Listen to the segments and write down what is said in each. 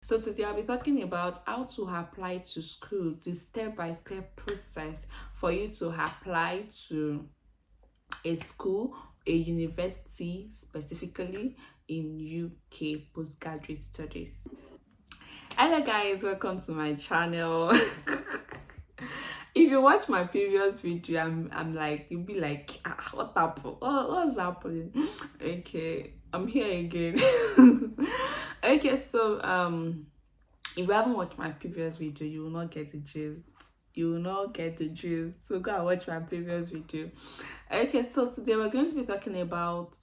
So today I'll be talking about how to apply to school, the step-by-step process for you to apply to a school, a university, specifically in UK postgraduate studies. Hello guys, welcome to my channel. If you watch my previous video, I'm like, you'll be like, what happened? What's happening? Okay, I'm here again. Okay, so if you haven't watched my previous video, you will not get the gist. You will not get the gist. So go and watch my previous video. Okay, so today we're going to be talking about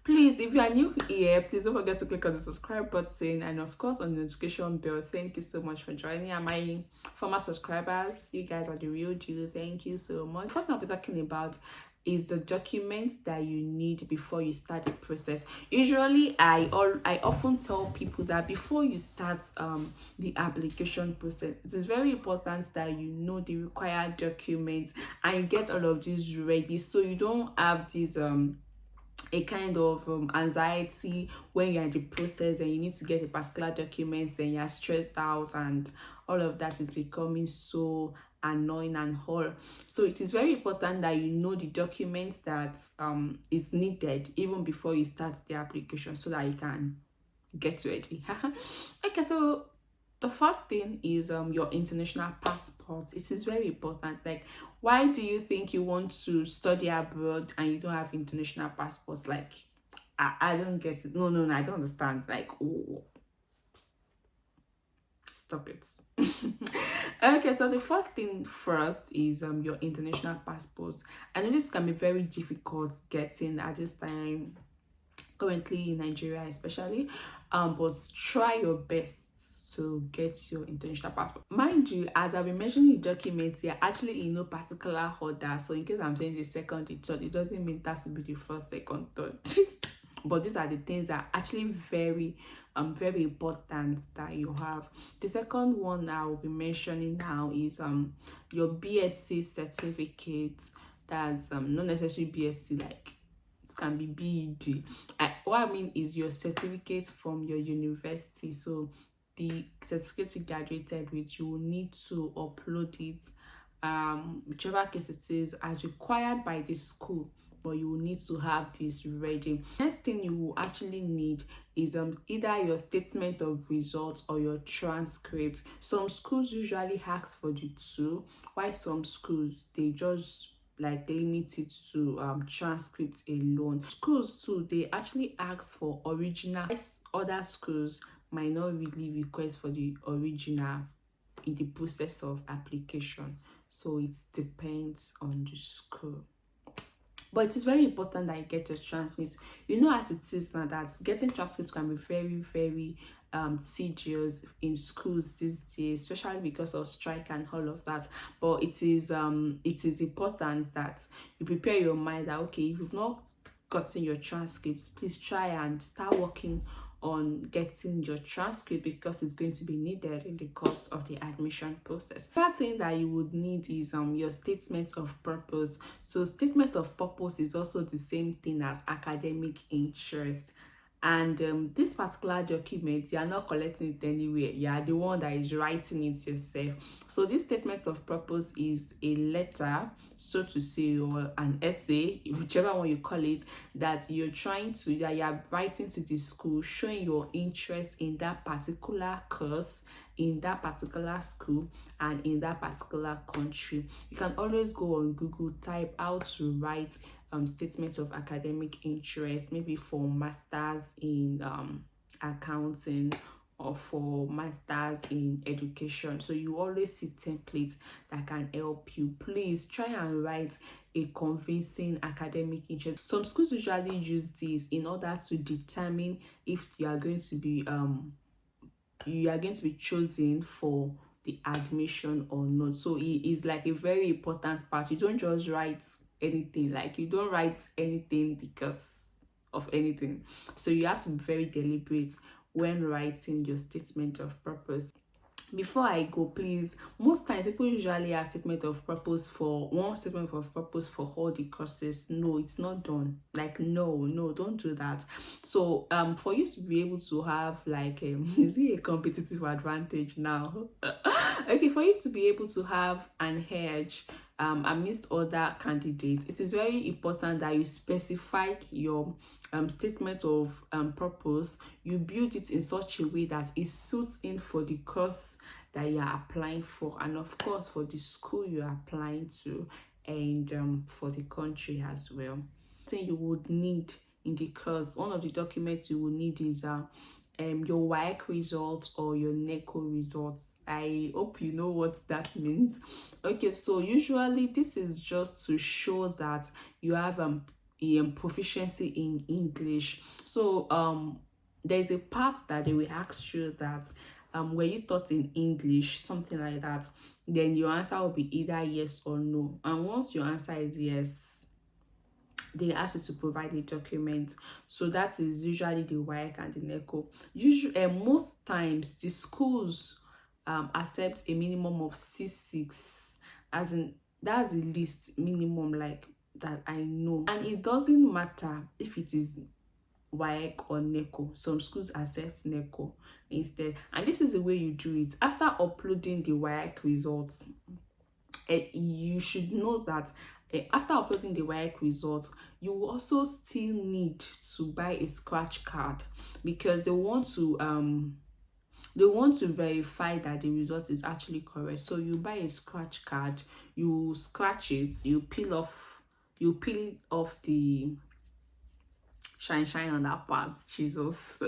please, if you are new here, please don't forget to click on the subscribe button and of course on the notification bell. Thank you so much for joining. Am I former subscribers? You guys are the real deal. Thank you so much. First thing I'll be talking about is the documents that you need before you start the process. Usually I often tell people that before you start the application process, it is very important that you know the required documents and you get all of these ready, so you don't have this a kind of anxiety when you're in the process and you need to get a particular document, then you're stressed out and all of that is becoming so annoying and all. So it is very important that you know the documents that is needed even before you start the application so that you can get ready. Okay, so the first thing is your international passport. It is very important. Like, why do you think you want to study abroad and you don't have international passports? Like, I don't get it. No, I don't understand. Like, oh, stop it. Okay, so the first thing first is your international passport. I know this can be very difficult getting at this time, currently in Nigeria especially, but try your best to get your international passport. Mind you, as I've been mentioning the documents, they're actually in no particular order. So in case I'm saying the second, the third, it doesn't mean that should be the first, second, third. But these are the things that are actually very important that you have. The second one I will be mentioning now is your BSc certificate. That's not necessarily BSc, like it can be BEd. What I mean is your certificate from your university. So the certificate you graduated with, you will need to upload it, whichever case it is, as required by the school, but you will need to have this ready. Next thing you will actually need is either your statement of results or your transcript. Some schools usually ask for the two, while some schools they just like limit it to transcript alone. Schools too, they actually ask for original. Other schools might not really request for the original in the process of application, so it depends on the school. But it is very important that you get your transcript. You know, as it is now, that getting transcript can be very tedious in schools these days, especially because of strike and all of that. But it is important that you prepare your mind that, okay, if you've not gotten your transcript, please try and start working on getting your transcript, because it's going to be needed in the course of the admission process. Another thing that you would need is your statement of purpose. So statement of purpose is also the same thing as academic interest. And this particular document, you are not collecting it anywhere. You are the one that is writing it yourself. So this statement of purpose is a letter, so to say, or an essay, whichever one you call it, that you are writing to the school, showing your interest in that particular course, in that particular school, and in that particular country. You can always go on Google, type how to write statements of academic interest, maybe for masters in accounting or for masters in education. So you always see templates that can help you. Please try and write a convincing academic interest. Some schools usually use this in order to determine if you are going to be chosen for the admission or not. So it is like a very important part. You don't just write anything, like you don't write anything because of anything. So you have to be very deliberate when writing your statement of purpose. before I go, please, most times people usually have statement of purpose for one statement of purpose for all the courses. No, it's not done. Like, no, don't do that. So for you to be able to have like is it a competitive advantage now? Okay, for you to be able to have an edge amidst other candidates, it is very important that you specify your statement of purpose. You build it in such a way that it suits in for the course that you are applying for, and of course for the school you are applying to, and for the country as well. Thing you would need in the course, one of the documents you will need is your WAEC results or your NECO results. I hope you know what that means. Okay, so usually this is just to show that you have proficiency in English. So there's a part that they will ask you that were you taught in English, something like that. Then your answer will be either yes or no, and once your answer is yes, they ask you to provide a document. So that is usually the WAEC and the NECO. Usually, most times the schools accept a minimum of C6, as in that's the least minimum like that I know, and it doesn't matter if it is WAEC or NECO. Some schools accept NECO instead, and this is the way you do it. After uploading the WAEC results, you should know that after uploading the WAEC results, you will also still need to buy a scratch card, because they want to verify that the result is actually correct. So you buy a scratch card, you scratch it, you peel off the shine on that part. Jesus.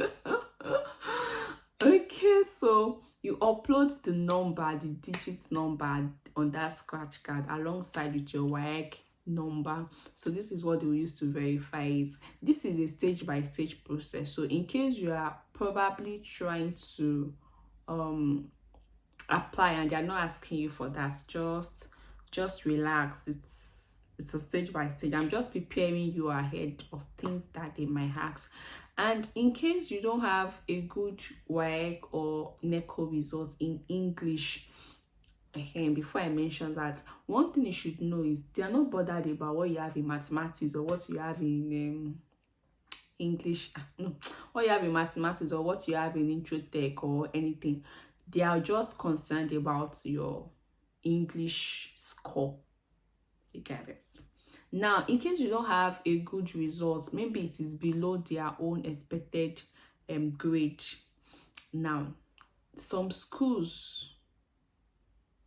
Okay, so you upload the number, the digits number on that scratch card alongside with your WAEC number. So this is what they will use to verify it. This is a stage-by-stage process. So in case you are probably trying to apply and they're not asking you for that, just relax. It's a stage by stage. I'm just preparing you ahead of things that they might ask. And in case you don't have a good WAEC or NECO results in English, again, before I mention that, one thing you should know is they are not bothered about what you have in mathematics or what you have in English, no, what you have in mathematics or what you have in intro tech or anything. They are just concerned about your English score. You get it. Now, in case you don't have a good result, maybe it is below their own expected grade. Now, some schools,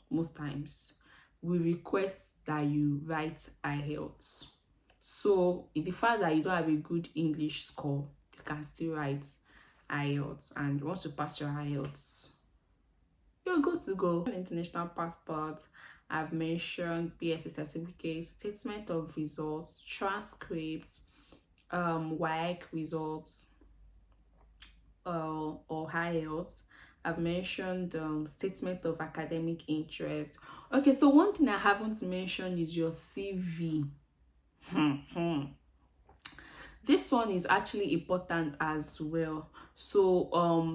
most times, will request that you write IELTS. So, in the fact that you don't have a good English score, you can still write IELTS, and once you pass your IELTS, you're good to go. International passport, I've mentioned PSA certificate, statement of results, transcript, WAEC results, or IELTS. I've mentioned statement of academic interest. Okay, so one thing I haven't mentioned is your CV. This one is actually important as well. So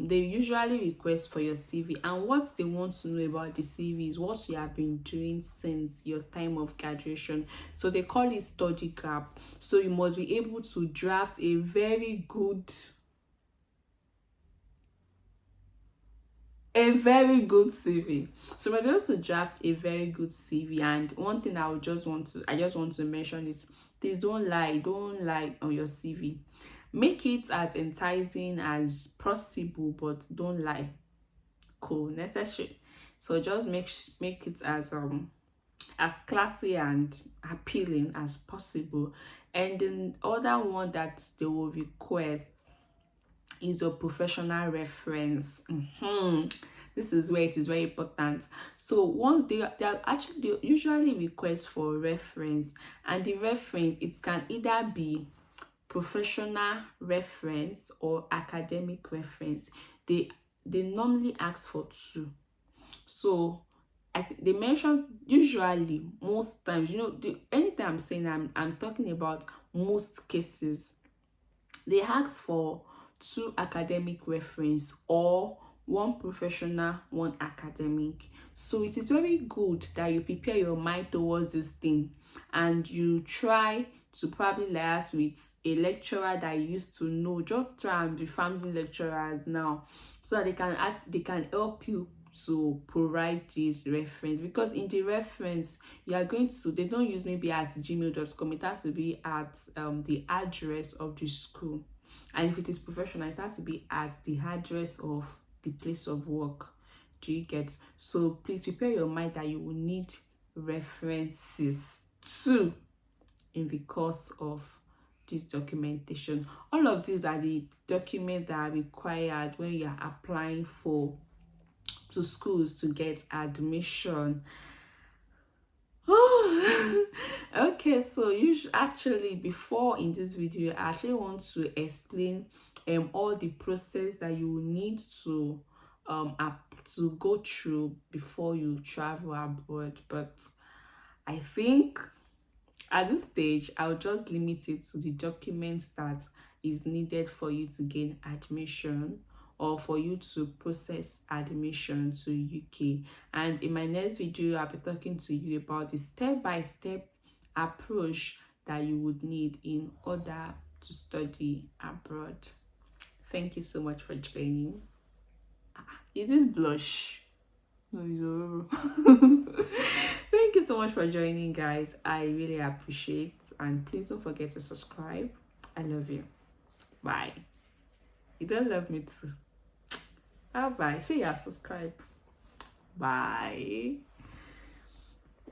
they usually request for your CV, and what they want to know about the CV is what you have been doing since your time of graduation. So they call it study gap. So you must be able to draft a very good CV. So we're able to draft a very good CV. And one thing I just want to mention is, please don't lie on your CV. Make it as enticing as possible, but don't lie. Cool, necessary. So just make it as classy and appealing as possible. And then other one that they will request is your professional reference. This is where it is very important. So once they usually request for reference, and the reference, it can either be professional reference or academic reference. They normally ask for two. So I think they mention usually, most times, anytime I'm saying, I'm talking about most cases, they ask for two academic reference or one professional, one academic. So it is very good that you prepare your mind towards this thing and you try to probably liaise with a lecturer that you used to know. Just try and be family lecturers now so that they can help you to provide this reference, because in the reference you are going to, they don't use maybe at gmail.com, it has to be at the address of the school, and if it is professional it has to be at the address of the place of work. Do you get? So please prepare your mind that you will need references too in the course of this documentation. All of these are the documents that are required when you are applying for to schools to get admission. Okay, so you should actually, before in this video, I actually want to explain all the process that you will need to to go through before you travel abroad. But I think at this stage I'll just limit it to the documents that is needed for you to gain admission or for you to process admission to UK. And in my next video I'll be talking to you about the step-by-step approach that you would need in order to study abroad. Thank you so much for joining. Is this blush? No, thank you so much for joining, guys. I really appreciate, and please don't forget to subscribe. I love you. Bye. You don't love me too. Bye bye. Share your subscribe. Bye.